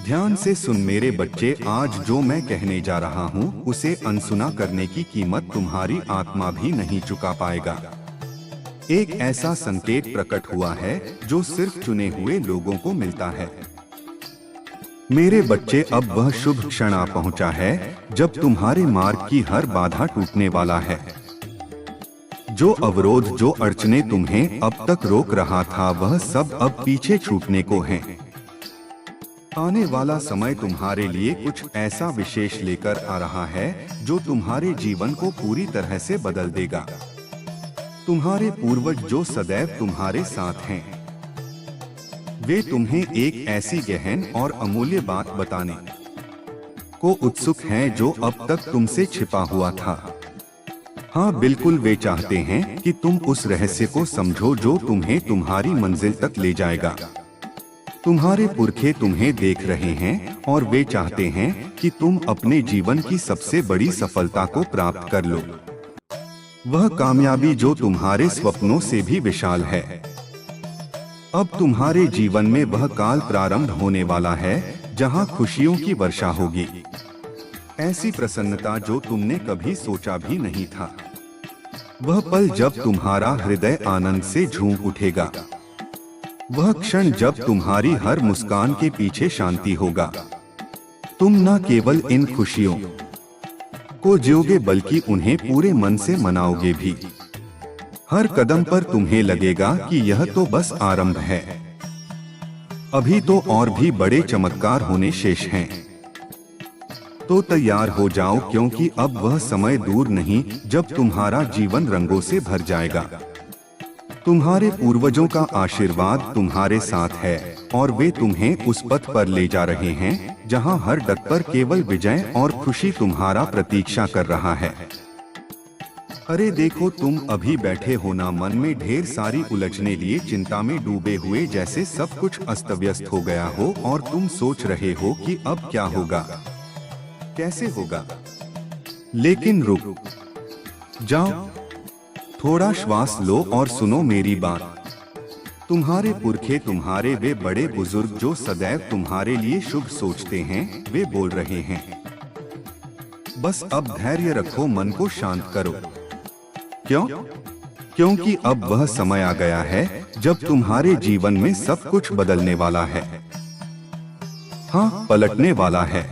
ध्यान से सुन मेरे बच्चे, आज जो मैं कहने जा रहा हूँ उसे अनसुना करने की कीमत तुम्हारी आत्मा भी नहीं चुका पाएगा। एक ऐसा संकेत प्रकट हुआ है जो सिर्फ चुने हुए लोगों को मिलता है। मेरे बच्चे, अब वह शुभ क्षण आ पहुंचा है जब तुम्हारे मार्ग की हर बाधा टूटने वाला है। जो अवरोध, जो अड़चने तुम्हें अब तक रोक रहा था, वह सब अब पीछे छूटने को हैं। आने वाला समय तुम्हारे लिए कुछ ऐसा विशेष लेकर आ रहा है जो तुम्हारे जीवन को पूरी तरह से बदल देगा। तुम्हारे पूर्वज जो सदैव तुम्हारे साथ हैं, वे तुम्हें एक ऐसी गहन और अमूल्य बात बताने को उत्सुक हैं जो अब तक तुमसे छिपा हुआ था। हाँ बिल्कुल, वे चाहते हैं कि तुम उस रहस्य को समझो जो तुम्हें तुम्हारी मंजिल तक ले जाएगा। तुम्हारे पुरखे तुम्हें देख रहे हैं और वे चाहते हैं कि तुम अपने जीवन की सबसे बड़ी सफलता को प्राप्त कर लो। वह कामयाबी जो तुम्हारे स्वप्नों से भी विशाल है। अब तुम्हारे जीवन में वह काल प्रारंभ होने वाला है जहां खुशियों की वर्षा होगी। ऐसी प्रसन्नता जो तुमने कभी सोचा भी नहीं था। वह पल जब तुम्हारा हृदय आनंद से झूम उठेगा। वह क्षण जब तुम्हारी हर मुस्कान के पीछे शांति होगा। तुम न केवल इन खुशियों को जियोगे बल्कि उन्हें पूरे मन से मनाओगे भी। हर कदम पर तुम्हें लगेगा कि यह तो बस आरंभ है, अभी तो और भी बड़े चमत्कार होने शेष हैं। तो तैयार हो जाओ, क्योंकि अब वह समय दूर नहीं जब तुम्हारा जीवन रंगों से भर जाएगा। तुम्हारे पूर्वजों का आशीर्वाद तुम्हारे साथ है और वे तुम्हें उस पथ पर ले जा रहे हैं जहां हर डग पर केवल विजय और खुशी तुम्हारा प्रतीक्षा कर रहा है। अरे देखो, तुम अभी बैठे हो ना, मन में ढेर सारी उलझने लिए चिंता में डूबे हुए, जैसे सब कुछ अस्त व्यस्त हो गया हो और तुम सोच रहे हो कि अब क्या होगा, कैसे होगा। लेकिन रुक जाओ, थोड़ा श्वास लो और सुनो मेरी बात। तुम्हारे पुरखे, तुम्हारे वे बड़े बुजुर्ग जो सदैव तुम्हारे लिए शुभ सोचते हैं, वे बोल रहे हैं। बस अब धैर्य रखो, मन को शांत करो। क्यों? क्योंकि अब वह समय आ गया है जब तुम्हारे जीवन में सब कुछ बदलने वाला है। हाँ, पलटने वाला है।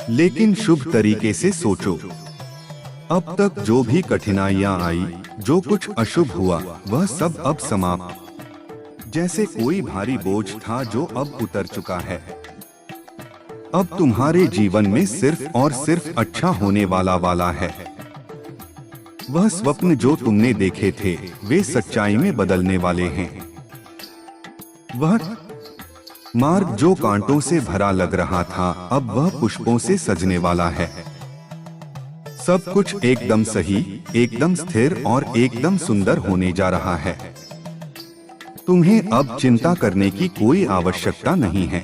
लेकिन शुभ तरीके से सोचो। अब तक जो भी कठिनाइयां आई, जो कुछ अशुभ हुआ, वह सब अब समाप्त। जैसे कोई भारी बोझ था जो अब उतर चुका है। अब तुम्हारे जीवन में सिर्फ और सिर्फ अच्छा होने वाला है। वह स्वप्न जो तुमने देखे थे, वे सच्चाई में बदलने वाले हैं। वह मार्ग जो कांटों से भरा लग रहा था, अब वह पुष्पों से सजने वाला है। सब कुछ एकदम सही, एकदम स्थिर और एकदम सुंदर होने जा रहा है। तुम्हें अब चिंता करने की कोई आवश्यकता नहीं है।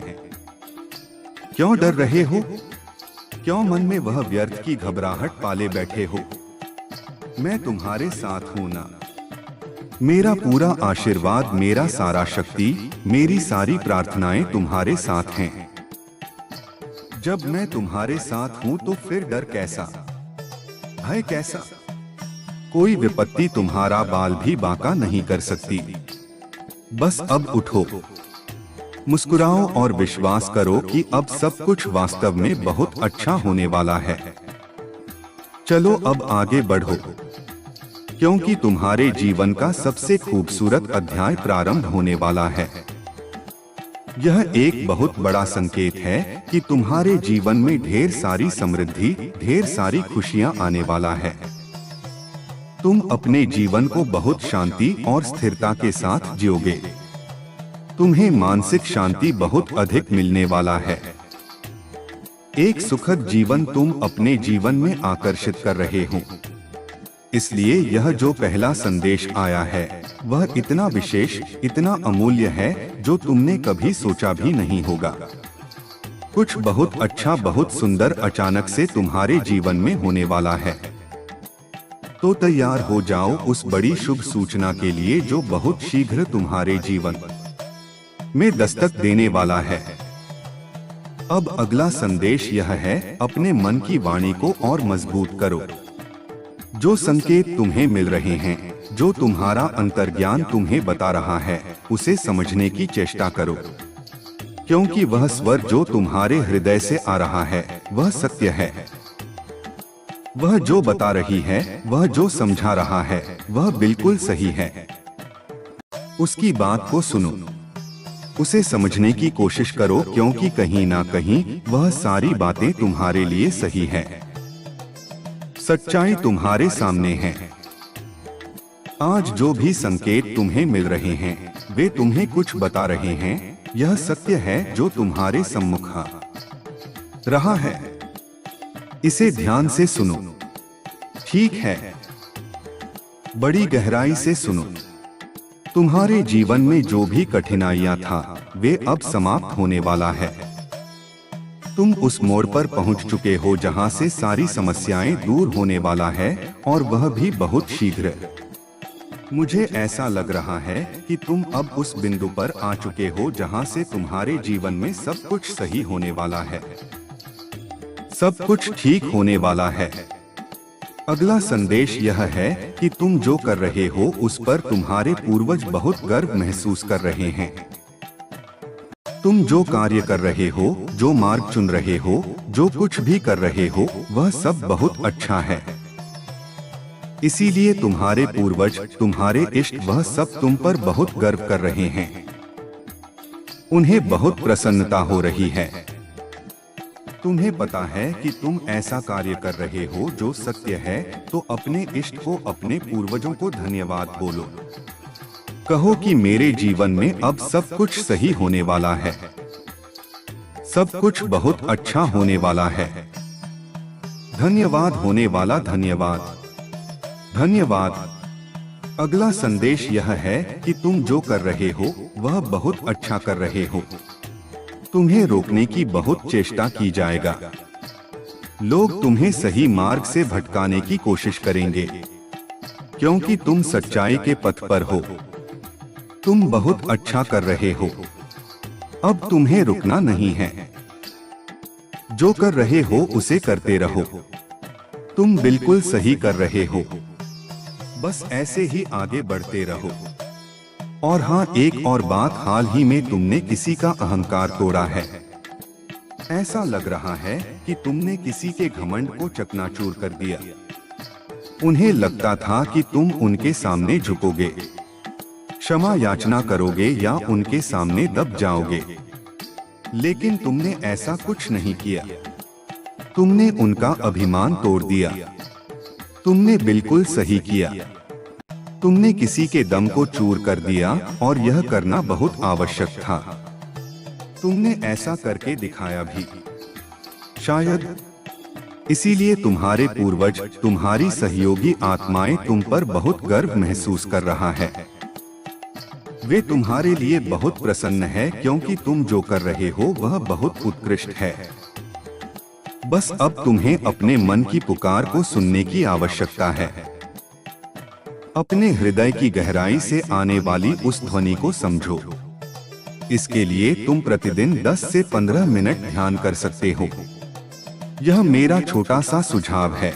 क्यों डर रहे हो? क्यों मन में वह व्यर्थ की घबराहट पाले बैठे हो? मैं तुम्हारे साथ हूं ना। मेरा पूरा आशीर्वाद, मेरा सारा शक्ति, मेरी सारी प्रार्थनाएं तुम्हारे साथ हैं। जब मैं तुम्हारे साथ हूं तो फिर डर कैसा, भय कैसा? कोई विपत्ति तुम्हारा बाल भी बांका नहीं कर सकती। बस अब उठो, मुस्कुराओ और विश्वास करो कि अब सब कुछ वास्तव में बहुत अच्छा होने वाला है। चलो अब आगे बढ़ो, क्योंकि तुम्हारे जीवन का सबसे खूबसूरत अध्याय प्रारंभ होने वाला है। यह एक बहुत बड़ा संकेत है कि तुम्हारे जीवन में ढेर सारी समृद्धि, ढेर सारी खुशियां आने वाला है। तुम अपने जीवन को बहुत शांति और स्थिरता के साथ जियोगे। तुम्हें मानसिक शांति बहुत अधिक मिलने वाला है। एक सुखद जीवन तुम अपने जीवन में आकर्षित कर रहे हो। इसलिए यह जो पहला संदेश आया है, वह इतना विशेष, इतना अमूल्य है जो तुमने कभी सोचा भी नहीं होगा। कुछ बहुत अच्छा, बहुत सुंदर अचानक से तुम्हारे जीवन में होने वाला है। तो तैयार हो जाओ उस बड़ी शुभ सूचना के लिए जो बहुत शीघ्र तुम्हारे जीवन में दस्तक देने वाला है। अब अगला संदेश यह है, अपने मन की वाणी को और मजबूत करो। जो संकेत तुम्हें मिल रहे हैं, जो तुम्हारा अंतर्ज्ञान तुम्हें बता रहा है, उसे समझने की चेष्टा करो, क्योंकि वह स्वर जो तुम्हारे हृदय से आ रहा है वह सत्य है। वह जो बता रही है, वह जो समझा रहा है, वह बिल्कुल सही है। उसकी बात को सुनो, उसे समझने की कोशिश करो, क्योंकि कहीं ना कहीं वह सारी बातें तुम्हारे लिए सही है। सच्चाई तुम्हारे सामने है। आज जो भी संकेत तुम्हें मिल रहे हैं, वे तुम्हें कुछ बता रहे हैं। यह सत्य है जो तुम्हारे सम्मुख आ रहा है। इसे ध्यान से सुनो। ठीक है, बड़ी गहराई से सुनो। तुम्हारे जीवन में जो भी कठिनाइयां था, वे अब समाप्त होने वाला है। तुम उस मोड़ पर पहुंच चुके हो जहां से सारी समस्याएं दूर होने वाला है, और वह भी बहुत शीघ्र। मुझे ऐसा लग रहा है कि तुम अब उस बिंदु पर आ चुके हो जहां से तुम्हारे जीवन में सब कुछ सही होने वाला है, सब कुछ ठीक होने वाला है। अगला संदेश यह है कि तुम जो कर रहे हो उस पर तुम्हारे पूर्वज बहुत गर्व महसूस कर रहे हैं। तुम जो कार्य कर रहे हो, जो मार्ग चुन रहे हो, जो कुछ भी कर रहे हो, वह सब बहुत अच्छा है। इसीलिए तुम्हारे पूर्वज, तुम्हारे इष्ट, वह सब तुम पर बहुत गर्व कर रहे हैं। उन्हें बहुत प्रसन्नता हो रही है। तुम्हें पता है कि तुम ऐसा कार्य कर रहे हो जो सत्य है, तो अपने इष्ट को, अपने पूर्वजों को धन्यवाद बोलो। कहो कि मेरे जीवन में अब सब कुछ सही होने वाला है, सब कुछ बहुत अच्छा होने वाला है। धन्यवाद होने वाला, धन्यवाद, धन्यवाद। अगला संदेश यह है कि तुम जो कर रहे हो वह बहुत अच्छा कर रहे हो। तुम्हें रोकने की बहुत चेष्टा की जाएगा। लोग तुम्हें सही मार्ग से भटकाने की कोशिश करेंगे, क्योंकि तुम सच्चाई के पथ पर हो। तुम बहुत अच्छा कर रहे हो। अब तुम्हें रुकना नहीं है। जो कर रहे हो उसे करते रहो। तुम बिल्कुल सही कर रहे हो। बस ऐसे ही आगे बढ़ते रहो। और हाँ, एक और बात, हाल ही में तुमने किसी का अहंकार तोड़ा है। ऐसा लग रहा है कि तुमने किसी के घमंड को चकनाचूर कर दिया। उन्हें लगता था कि तुम उनके सामने झुकोगे, क्षमा याचना करोगे या उनके सामने दब जाओगे, लेकिन तुमने ऐसा कुछ नहीं किया। तुमने उनका अभिमान तोड़ दिया। तुमने बिल्कुल सही किया। तुमने किसी के दम को चूर कर दिया, और यह करना बहुत आवश्यक था। तुमने ऐसा करके दिखाया भी, शायद इसीलिए तुम्हारे पूर्वज, तुम्हारी सहयोगी आत्माएं तुम पर बहुत गर्व महसूस कर रहा है। वे तुम्हारे लिए बहुत प्रसन्न है, क्योंकि तुम जो कर रहे हो वह बहुत उत्कृष्ट है। बस अब तुम्हें अपने मन की पुकार को सुनने की आवश्यकता है। अपने हृदय की गहराई से आने वाली उस ध्वनि को समझो। इसके लिए तुम प्रतिदिन 10 से 15 मिनट ध्यान कर सकते हो। यह मेरा छोटा सा सुझाव है।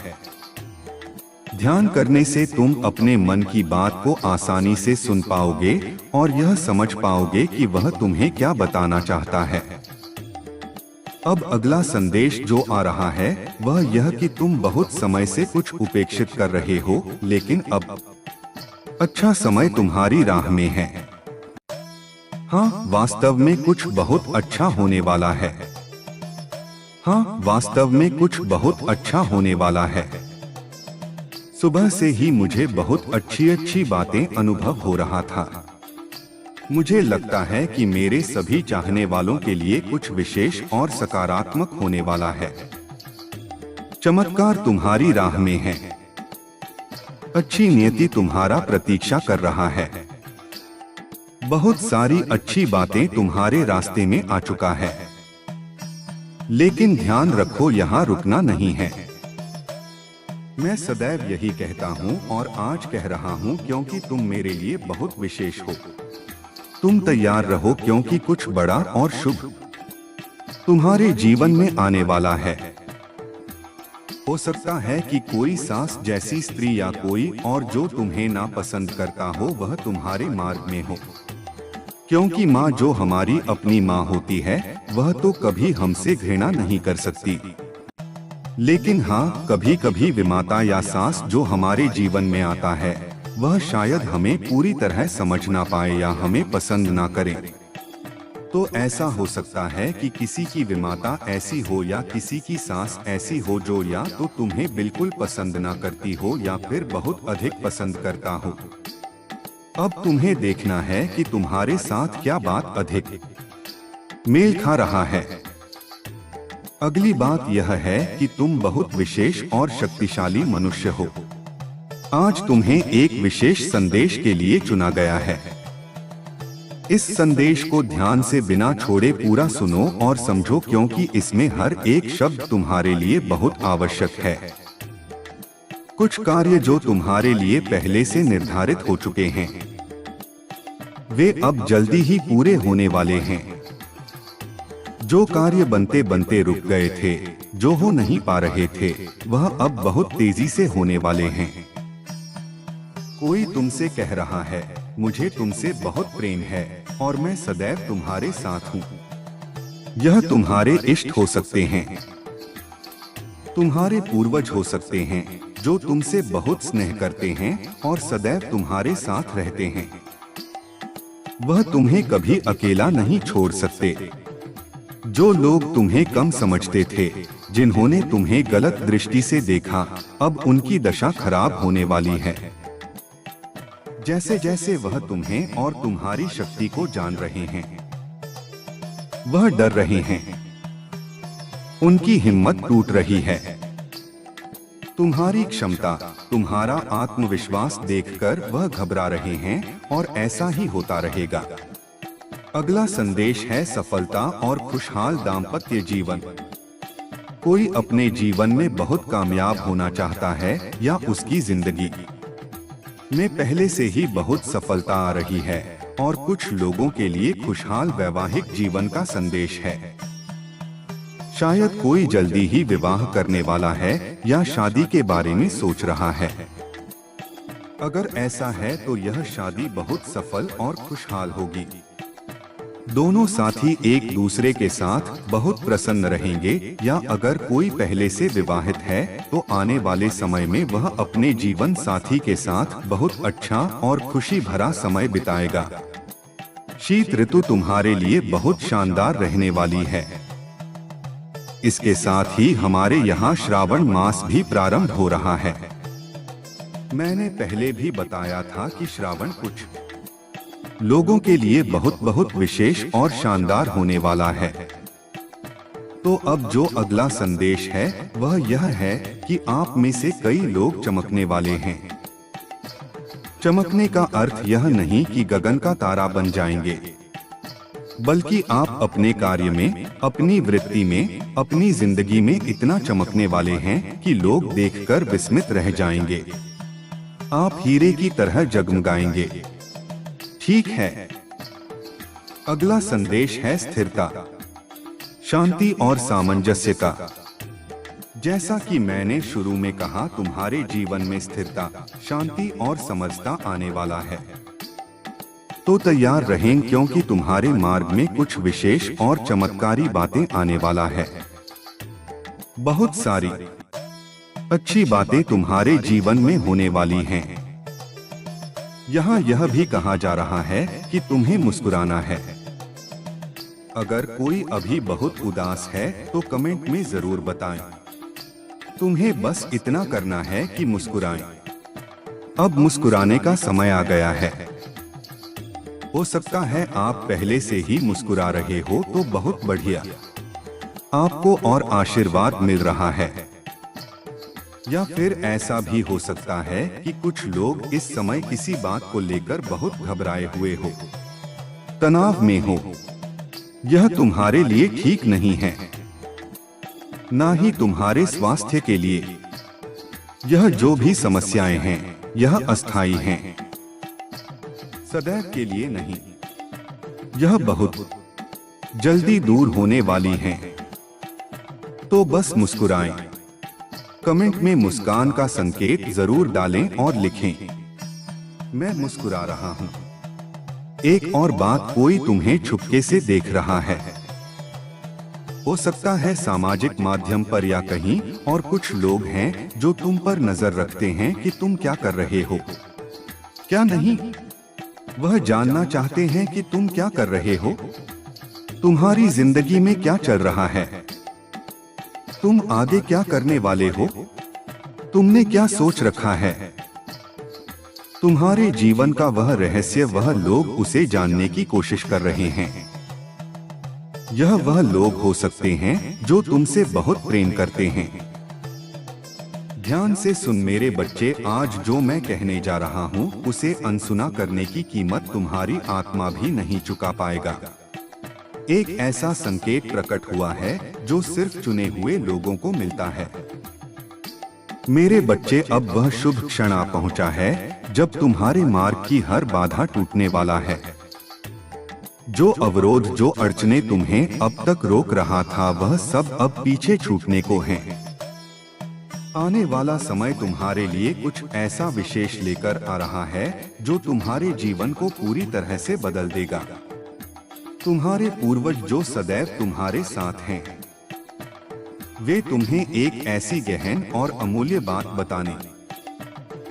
ध्यान करने से तुम अपने मन की बात को आसानी से सुन पाओगे, और यह समझ पाओगे कि वह तुम्हें क्या बताना चाहता है। अब अगला संदेश जो आ रहा है वह यह कि तुम बहुत समय से कुछ उपेक्षित कर रहे हो, लेकिन अब अच्छा समय तुम्हारी राह में है। हाँ, वास्तव में कुछ बहुत अच्छा होने वाला है। हाँ, वास्तव में कुछ बहुत अच्छा होने वाला है। सुबह से ही मुझे बहुत अच्छी अच्छी बातें अनुभव हो रहा था। मुझे लगता है कि मेरे सभी चाहने वालों के लिए कुछ विशेष और सकारात्मक होने वाला है। चमत्कार तुम्हारी राह में है। अच्छी नियति तुम्हारा प्रतीक्षा कर रहा है। बहुत सारी अच्छी बातें तुम्हारे रास्ते में आ चुका है। लेकिन ध्यान रखो, यहाँ रुकना नहीं है। मैं सदैव यही कहता हूँ और आज कह रहा हूँ, क्योंकि तुम मेरे लिए बहुत विशेष हो। तुम तैयार रहो, क्योंकि कुछ बड़ा और शुभ तुम्हारे जीवन में आने वाला है। हो सकता है कि कोई सास जैसी स्त्री या कोई और जो तुम्हें नापसंद करता हो वह तुम्हारे मार्ग में हो, क्योंकि माँ जो हमारी अपनी माँ होती है वह तो कभी हमसे घृणा नहीं कर सकती। लेकिन हाँ, कभी कभी विमाता या सास जो हमारे जीवन में आता है वह शायद हमें पूरी तरह समझ ना पाए या हमें पसंद ना करे। तो ऐसा हो सकता है कि किसी की विमाता ऐसी हो या किसी की सास ऐसी हो जो या तो तुम्हें बिल्कुल पसंद ना करती हो या फिर बहुत अधिक पसंद करता हो। अब तुम्हें देखना है कि तुम्हारे साथ क्या बात अधिक मेल खा रहा है। अगली बात यह है कि तुम बहुत विशेष और शक्तिशाली मनुष्य हो। आज तुम्हें एक विशेष संदेश के लिए चुना गया है। इस संदेश को ध्यान से बिना छोड़े पूरा सुनो और समझो, क्योंकि इसमें हर एक शब्द तुम्हारे लिए बहुत आवश्यक है। कुछ कार्य जो तुम्हारे लिए पहले से निर्धारित हो चुके हैं वे अब जल्दी ही पूरे होने वाले हैं। जो कार्य बनते बनते रुक गए थे, जो हो नहीं पा रहे थे, वह अब बहुत तेजी से होने वाले हैं। कोई तुमसे कह रहा है मुझे तुमसे बहुत प्रेम है और मैं सदैव तुम्हारे साथ हूँ। यह तुम्हारे इष्ट हो सकते हैं, तुम्हारे पूर्वज हो सकते हैं जो तुमसे बहुत स्नेह करते हैं और सदैव तुम्हारे साथ रहते हैं। वह तुम्हें कभी अकेला नहीं छोड़ सकते। जो लोग तुम्हें कम समझते थे, जिन्होंने तुम्हें गलत दृष्टि से देखा, अब उनकी दशा खराब होने वाली है। जैसे जैसे वह तुम्हें और तुम्हारी शक्ति को जान रहे हैं, वह डर रहे हैं, उनकी हिम्मत टूट रही है। तुम्हारी क्षमता, तुम्हारा आत्मविश्वास देखकर वह घबरा रहे हैं और ऐसा ही होता रहेगा। अगला संदेश है सफलता और खुशहाल दाम्पत्य जीवन। कोई अपने जीवन में बहुत कामयाब होना चाहता है या उसकी जिंदगी में पहले से ही बहुत सफलता आ रही है और कुछ लोगों के लिए खुशहाल वैवाहिक जीवन का संदेश है। शायद कोई जल्दी ही विवाह करने वाला है या शादी के बारे में सोच रहा है। अगर ऐसा है तो यह शादी बहुत सफल और खुशहाल होगी। दोनों साथी एक दूसरे के साथ बहुत प्रसन्न रहेंगे, या अगर कोई पहले से विवाहित है तो आने वाले समय में वह अपने जीवन साथी के साथ बहुत अच्छा और खुशी भरा समय बिताएगा। शीत ऋतु तुम्हारे लिए बहुत शानदार रहने वाली है। इसके साथ ही हमारे यहाँ श्रावण मास भी प्रारंभ हो रहा है। मैंने पहले भी बताया था कि श्रावण कुछ लोगों के लिए बहुत बहुत विशेष और शानदार होने वाला है। तो अब जो अगला संदेश है वह यह है कि आप में से कई लोग चमकने वाले हैं। चमकने का अर्थ यह नहीं कि गगन का तारा बन जाएंगे, बल्कि आप अपने कार्य में, अपनी वृत्ति में, अपनी जिंदगी में इतना चमकने वाले हैं कि लोग देखकर विस्मित रह जाएंगे। आप हीरे की तरह जगमगाएंगे। ठीक है। अगला संदेश है स्थिरता, शांति और सामंजस्य का। जैसा कि मैंने शुरू में कहा, तुम्हारे जीवन में स्थिरता, शांति और समरसता आने वाला है। तो तैयार रहें, क्योंकि तुम्हारे मार्ग में कुछ विशेष और चमत्कारी बातें आने वाला है। बहुत सारी अच्छी बातें तुम्हारे जीवन में होने वाली हैं। यहाँ यह भी कहा जा रहा है कि तुम्हें मुस्कुराना है। अगर कोई अभी बहुत उदास है तो कमेंट में जरूर बताएं। तुम्हें बस इतना करना है कि मुस्कुराएं। अब मुस्कुराने का समय आ गया है। हो सकता है आप पहले से ही मुस्कुरा रहे हो, तो बहुत बढ़िया, आपको और आशीर्वाद मिल रहा है। या फिर ऐसा भी हो सकता है कि कुछ लोग इस समय किसी बात को लेकर बहुत घबराए हुए हो, तनाव में हो। यह तुम्हारे लिए ठीक नहीं है, ना ही तुम्हारे स्वास्थ्य के लिए। यह जो भी समस्याएं हैं, यह अस्थायी हैं, सदैव के लिए नहीं। यह बहुत जल्दी दूर होने वाली हैं। तो बस मुस्कुराएं। कमेंट में मुस्कान का संकेत जरूर डालें और लिखें, मैं मुस्कुरा रहा हूं। एक और बात, कोई तुम्हें छुपके से देख रहा है। हो सकता है सामाजिक माध्यम पर या कहीं और। कुछ लोग हैं जो तुम पर नजर रखते हैं कि तुम क्या कर रहे हो, क्या नहीं। वह जानना चाहते हैं कि तुम क्या कर रहे हो, तुम्हारी जिंदगी में क्या चल रहा है, तुम आगे क्या करने वाले हो, तुमने क्या सोच रखा है। तुम्हारे जीवन का वह रहस्य, वह लोग उसे जानने की कोशिश कर रहे हैं। यह वह लोग हो सकते हैं जो तुमसे बहुत प्रेम करते हैं। ध्यान से सुन मेरे बच्चे, आज जो मैं कहने जा रहा हूँ उसे अनसुना करने की कीमत तुम्हारी आत्मा भी नहीं चुका पाएगा। एक ऐसा संकेत प्रकट हुआ है जो सिर्फ चुने हुए लोगों को मिलता है। मेरे बच्चे, अब वह शुभ क्षण आ पहुंचा है जब तुम्हारे मार्ग की हर बाधा टूटने वाला है। जो अवरोध, जो अड़चने तुम्हें अब तक रोक रहा था, वह सब अब पीछे छूटने को हैं। आने वाला समय तुम्हारे लिए कुछ ऐसा विशेष लेकर आ रहा है जो तुम्हारे जीवन को पूरी तरह से बदल देगा। तुम्हारे पूर्वज जो सदैव तुम्हारे साथ हैं, वे तुम्हें एक ऐसी गहन और अमूल्य बात बताने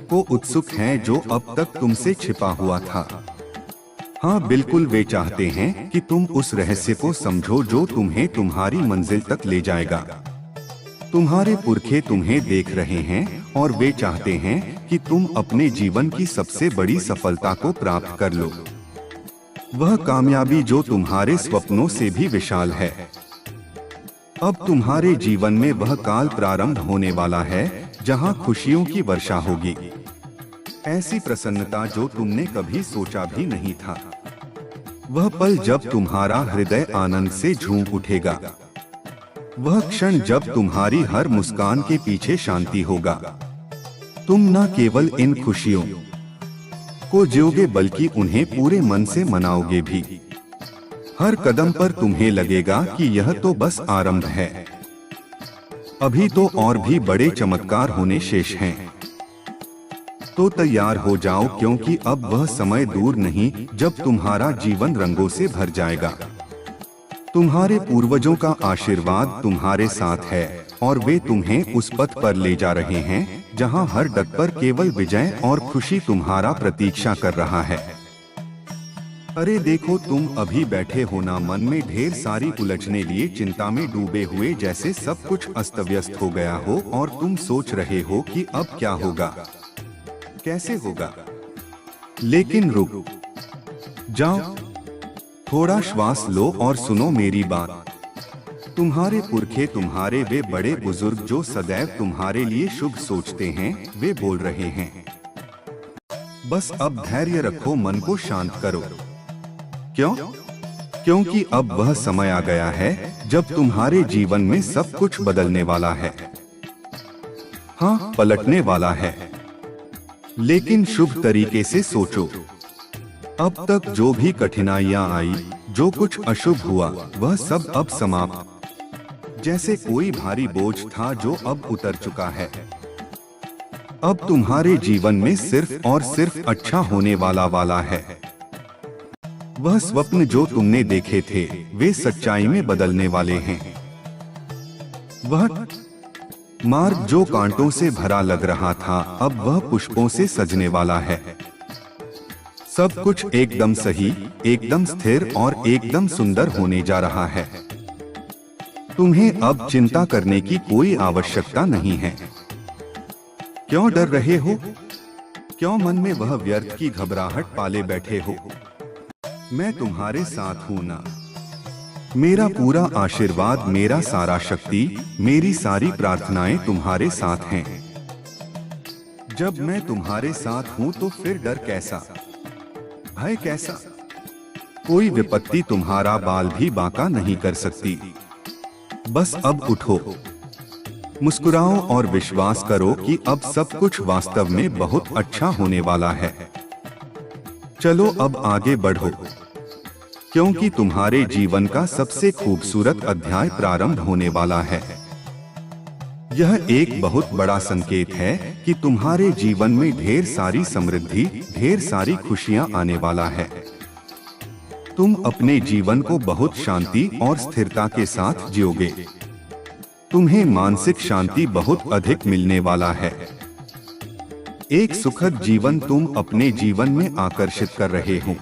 को उत्सुक हैं जो अब तक तुमसे छिपा हुआ था। हाँ बिल्कुल, वे चाहते हैं कि तुम उस रहस्य को समझो जो तुम्हें तुम्हारी मंजिल तक ले जाएगा। तुम्हारे पुरखे तुम्हें देख रहे हैं और वे चाहते हैं कि तुम अपने जीवन की सबसे बड़ी सफलता को प्राप्त कर लो। वह कामयाबी जो तुम्हारे स्वप्नों से भी विशाल है। अब तुम्हारे जीवन में वह काल प्रारंभ होने वाला है जहां खुशियों की वर्षा होगी। ऐसी प्रसन्नता जो तुमने कभी सोचा भी नहीं था। वह पल जब तुम्हारा हृदय आनंद से झूम उठेगा। वह क्षण जब तुम्हारी हर मुस्कान के पीछे शांति होगा। तुम न केवल इन खुशियों को जियोगे बल्कि उन्हें पूरे मन से मनाओगे भी। हर कदम पर तुम्हें लगेगा कि यह तो बस आरंभ है, अभी तो और भी बड़े चमत्कार होने शेष हैं। तो तैयार हो जाओ, क्योंकि अब वह समय दूर नहीं जब तुम्हारा जीवन रंगों से भर जाएगा। तुम्हारे पूर्वजों का आशीर्वाद तुम्हारे साथ है और वे तुम्हें उस पथ पर ले जा रहे हैं जहां हर डग पर केवल विजय और खुशी तुम्हारा प्रतीक्षा कर रहा है। अरे देखो, तुम अभी बैठे हो ना, मन में ढेर सारी उलझने लिए चिंता में डूबे हुए, जैसे सब कुछ अस्त व्यस्त हो गया हो और तुम सोच रहे हो कि अब क्या होगा, कैसे होगा। लेकिन रुक जाओ, थोड़ा श्वास लो और सुनो मेरी बात। तुम्हारे पुरखे, तुम्हारे वे बड़े बुजुर्ग जो सदैव तुम्हारे लिए शुभ सोचते हैं, वे बोल रहे हैं। बस अब धैर्य रखो, मन को शांत करो। क्यों? क्योंकि अब वह समय आ गया है जब तुम्हारे जीवन में सब कुछ बदलने वाला है। हाँ, पलटने वाला है, लेकिन शुभ तरीके से सोचो। अब तक जो भी कठिनाइयां आई, जो कुछ अशुभ हुआ, वह सब अब समाप्त। जैसे कोई भारी बोझ था जो अब उतर चुका है। अब तुम्हारे जीवन में सिर्फ और सिर्फ अच्छा होने वाला है। वह स्वप्न जो तुमने देखे थे, वे सच्चाई में बदलने वाले हैं। वह मार्ग जो कांटों से भरा लग रहा था, अब वह पुष्पों से सजने वाला है। सब कुछ एकदम सही, एकदम स्थिर और एकदम सुंदर होने जा रहा है। तुम्हें अब चिंता करने की कोई आवश्यकता नहीं है। क्यों डर रहे हो? क्यों मन में वह व्यर्थ की घबराहट पाले बैठे हो? मैं तुम्हारे साथ हूं ना। मेरा पूरा आशीर्वाद, मेरा सारा शक्ति, मेरी सारी प्रार्थनाएं तुम्हारे साथ हैं। जब मैं तुम्हारे साथ हूं तो फिर डर कैसा, भय कैसा? कोई विपत्ति तुम्हारा बाल भी बांका नहीं कर सकती। बस अब उठो, मुस्कुराओ और विश्वास करो कि अब सब कुछ वास्तव में बहुत अच्छा होने वाला है। चलो अब आगे बढ़ो, क्योंकि तुम्हारे जीवन का सबसे खूबसूरत अध्याय प्रारंभ होने वाला है। यह एक बहुत बड़ा संकेत है कि तुम्हारे जीवन में ढेर सारी समृद्धि, ढेर सारी खुशियां आने वाला है। तुम अपने जीवन को बहुत शांति और स्थिरता के साथ जियोगे। तुम्हें मानसिक शांति बहुत अधिक मिलने वाला है। एक सुखद जीवन तुम अपने जीवन में आकर्षित कर रहे हो।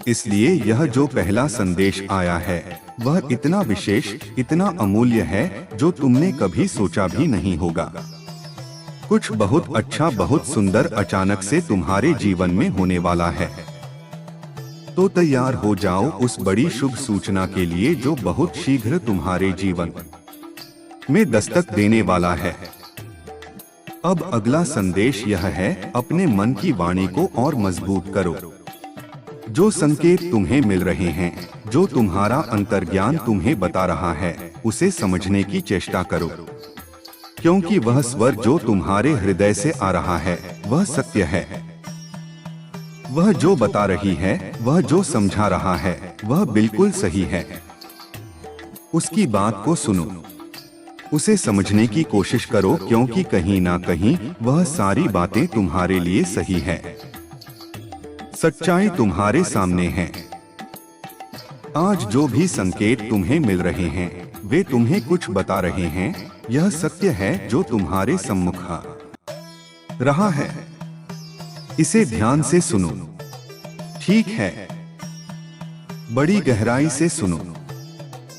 इसलिए यह जो पहला संदेश आया है वह इतना विशेष, इतना अमूल्य है जो तुमने कभी सोचा भी नहीं होगा। कुछ बहुत अच्छा, बहुत सुंदर अचानक से तुम्हारे जीवन में होने वाला है। तो तैयार हो जाओ उस बड़ी शुभ सूचना के लिए जो बहुत शीघ्र तुम्हारे जीवन में दस्तक देने वाला है। अब अगला संदेश यह है, अपने मन की वाणी को और मजबूत करो। जो संकेत तुम्हें मिल रहे हैं, जो तुम्हारा अंतर्ज्ञान तुम्हें बता रहा है, उसे समझने की चेष्टा करो, क्योंकि वह स्वर जो तुम्हारे हृदय से आ रहा है वह सत्य है। वह जो बता रही है, वह जो समझा रहा है, वह बिल्कुल सही है। उसकी बात को सुनो, उसे समझने की कोशिश करो, क्योंकि कहीं ना कहीं वह सारी बातें तुम्हारे लिए सही है। सच्चाई तुम्हारे सामने है। आज जो भी संकेत तुम्हें मिल रहे हैं वे तुम्हें कुछ बता रहे हैं। यह सत्य है जो तुम्हारे सम्मुख आ रहा है। इसे ध्यान से सुनो। ठीक है, बड़ी गहराई से सुनो।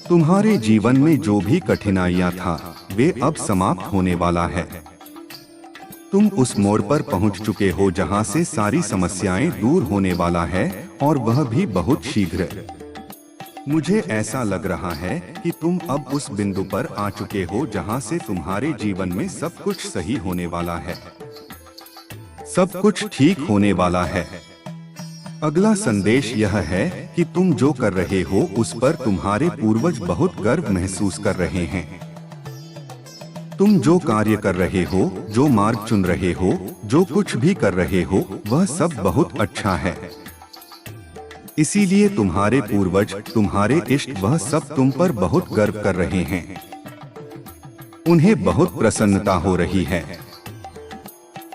तुम्हारे जीवन में जो भी कठिनाइयां था वे अब समाप्त होने वाला है। तुम उस मोड़ पर पहुंच चुके हो जहां से सारी समस्याएं दूर होने वाला है, और वह भी बहुत शीघ्र। मुझे ऐसा लग रहा है कि तुम अब उस बिंदु पर आ चुके हो जहां से तुम्हारे जीवन में सब कुछ सही होने वाला है, सब कुछ ठीक होने वाला है। अगला संदेश यह है कि तुम जो कर रहे हो उस पर तुम्हारे पूर्वज बहुत गर्व महसूस कर रहे हैं। तुम जो कार्य कर रहे हो, जो मार्ग चुन रहे हो, जो कुछ भी कर रहे हो, वह सब बहुत अच्छा है। इसीलिए तुम्हारे पूर्वज, तुम्हारे इष्ट, वह सब तुम पर बहुत गर्व कर रहे हैं। उन्हें बहुत प्रसन्नता हो रही है।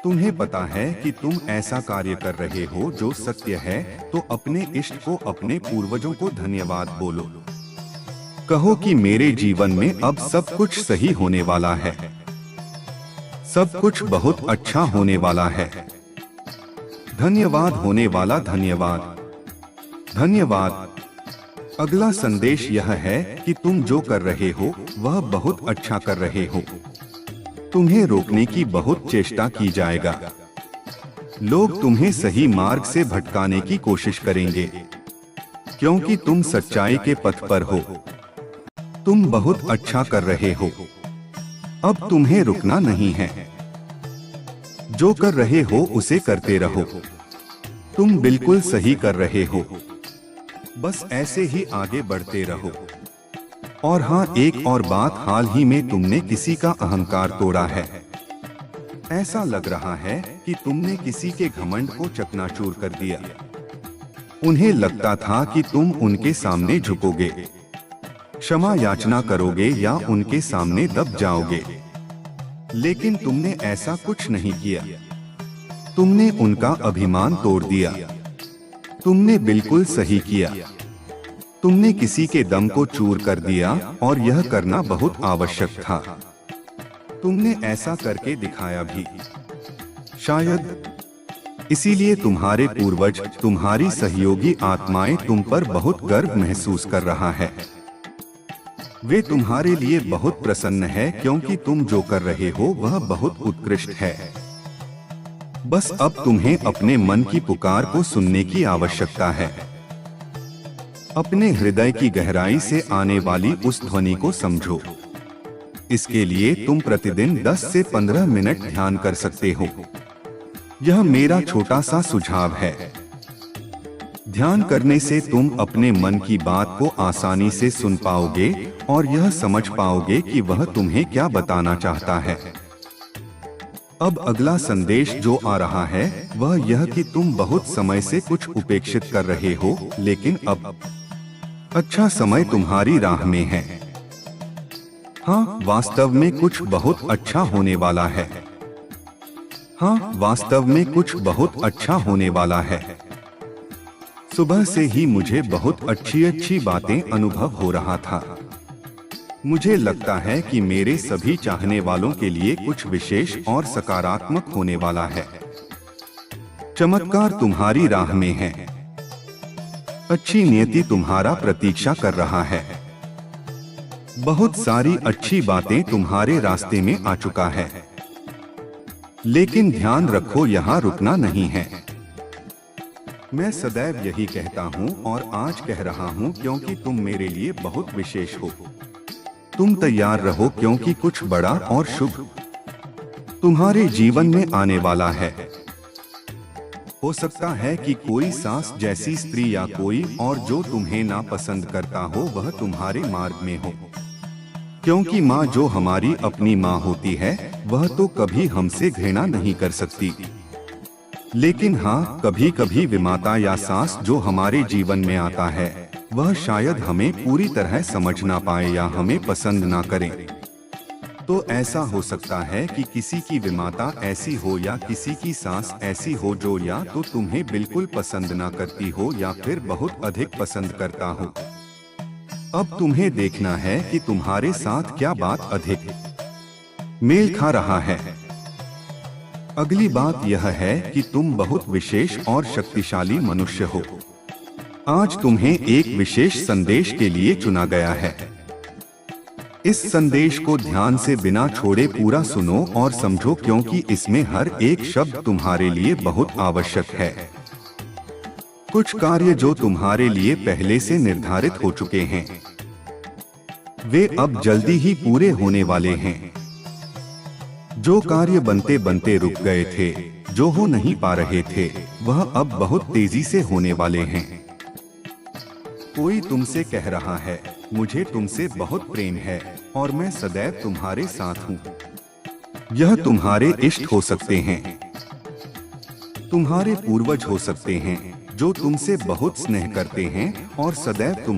तुम्हें पता है कि तुम ऐसा कार्य कर रहे हो जो सत्य है, तो अपने इष्ट को, अपने पूर्वजों को धन्यवाद बोलो। कहो कि मेरे जीवन में अब सब कुछ सही होने वाला है, सब कुछ बहुत अच्छा होने वाला है। धन्यवाद होने वाला, धन्यवाद, धन्यवाद। अगला संदेश यह है कि तुम जो कर रहे हो वह बहुत अच्छा कर रहे हो। तुम्हें रोकने की बहुत चेष्टा की जाएगा। लोग तुम्हें सही मार्ग से भटकाने की कोशिश करेंगे, क्योंकि तुम सच्चाई के पथ पर हो। तुम बहुत अच्छा कर रहे हो। अब तुम्हें रुकना नहीं है। जो कर रहे हो उसे करते रहो। तुम बिल्कुल सही कर रहे हो। बस ऐसे ही आगे बढ़ते रहो। और हाँ, एक और बात, हाल ही में तुमने किसी का अहंकार तोड़ा है। ऐसा लग रहा है कि तुमने किसी के घमंड को चकनाचूर कर दिया। उन्हें लगता था कि तुम उनके सामने झुकोगे, क्षमा याचना करोगे या उनके सामने दब जाओगे, लेकिन तुमने ऐसा कुछ नहीं किया। तुमने उनका अभिमान तोड़ दिया। तुमने बिल्कुल सही किया। तुमने किसी के दम को चूर कर दिया, और यह करना बहुत आवश्यक था। तुमने ऐसा करके दिखाया भी, शायद इसीलिए तुम्हारे पूर्वज, तुम्हारी सहयोगी आत्माएं तुम पर बहुत गर्व महसूस कर रहा है। वे तुम्हारे लिए बहुत प्रसन्न है, क्योंकि तुम जो कर रहे हो वह बहुत उत्कृष्ट है। बस अब तुम्हें अपने मन की पुकार को सुनने की आवश्यकता है। अपने हृदय की गहराई से आने वाली उस ध्वनि को समझो। इसके लिए तुम प्रतिदिन 10 से 15 मिनट ध्यान कर सकते हो। यह मेरा छोटा सा सुझाव है। ध्यान करने से तुम अपने मन की बात को आसानी से सुन पाओगे और यह समझ पाओगे कि वह तुम्हें क्या बताना चाहता है। अब अगला संदेश जो आ रहा है वह यह कि तुम बहुत समय से कुछ उपेक्षित कर रहे हो, लेकिन अब अच्छा समय तुम्हारी राह में है। हाँ, वास्तव में कुछ बहुत अच्छा होने वाला है। हाँ, वास्तव में कुछ बहुत अच्छा होने वाला है। सुबह से ही मुझे बहुत अच्छी अच्छी बातें अनुभव हो रहा था। मुझे लगता है कि मेरे सभी चाहने वालों के लिए कुछ विशेष और सकारात्मक होने वाला है। चमत्कार तुम्हारी राह में है। अच्छी नियति तुम्हारा प्रतीक्षा कर रहा है। बहुत सारी अच्छी बातें तुम्हारे रास्ते में आ चुका है, लेकिन ध्यान रखो यहाँ रुकना नहीं है। मैं सदैव यही कहता हूँ और आज कह रहा हूँ क्योंकि तुम मेरे लिए बहुत विशेष हो। तुम तैयार रहो क्योंकि कुछ बड़ा और शुभ तुम्हारे जीवन में आने वाला है। हो सकता है कि कोई सास जैसी स्त्री या कोई और जो तुम्हें नापसंद करता हो वह तुम्हारे मार्ग में हो, क्योंकि माँ जो हमारी अपनी माँ होती है वह तो कभी हमसे घृणा नहीं कर सकती। लेकिन हाँ, कभी कभी विमाता या सास जो हमारे जीवन में आता है वह शायद हमें पूरी तरह समझ ना पाए या हमें पसंद ना करे। तो ऐसा हो सकता है कि किसी की विमाता ऐसी हो या किसी की सास ऐसी हो जो या तो तुम्हें बिल्कुल पसंद ना करती हो या फिर बहुत अधिक पसंद करता हो। अब तुम्हें देखना है कि तुम्हारे साथ क्या बात अधिक मेल खा रहा है। अगली बात यह है कि तुम बहुत विशेष और शक्तिशाली मनुष्य हो। आज तुम्हें एक विशेष संदेश के लिए चुना गया है। इस संदेश को ध्यान से बिना छोड़े पूरा सुनो और समझो, क्योंकि इसमें हर एक शब्द तुम्हारे लिए बहुत आवश्यक है। कुछ कार्य जो तुम्हारे लिए पहले से निर्धारित हो चुके हैं वे अब जल्दी ही पूरे होने वाले हैं। जो कार्य बनते बनते रुक गए थे, जो हो नहीं पा रहे थे, वह अब बहुत तेजी से होने वाले हैं। कोई तुमसे कह रहा है मुझे तुमसे बहुत प्रेम है और मैं सदैव तुम्हारे साथ हूँ। यह तुम्हारे इष्ट हो सकते हैं, तुम्हारे पूर्वज हो सकते हैं जो तुमसे बहुत स्नेह करते हैं और सदैव तुम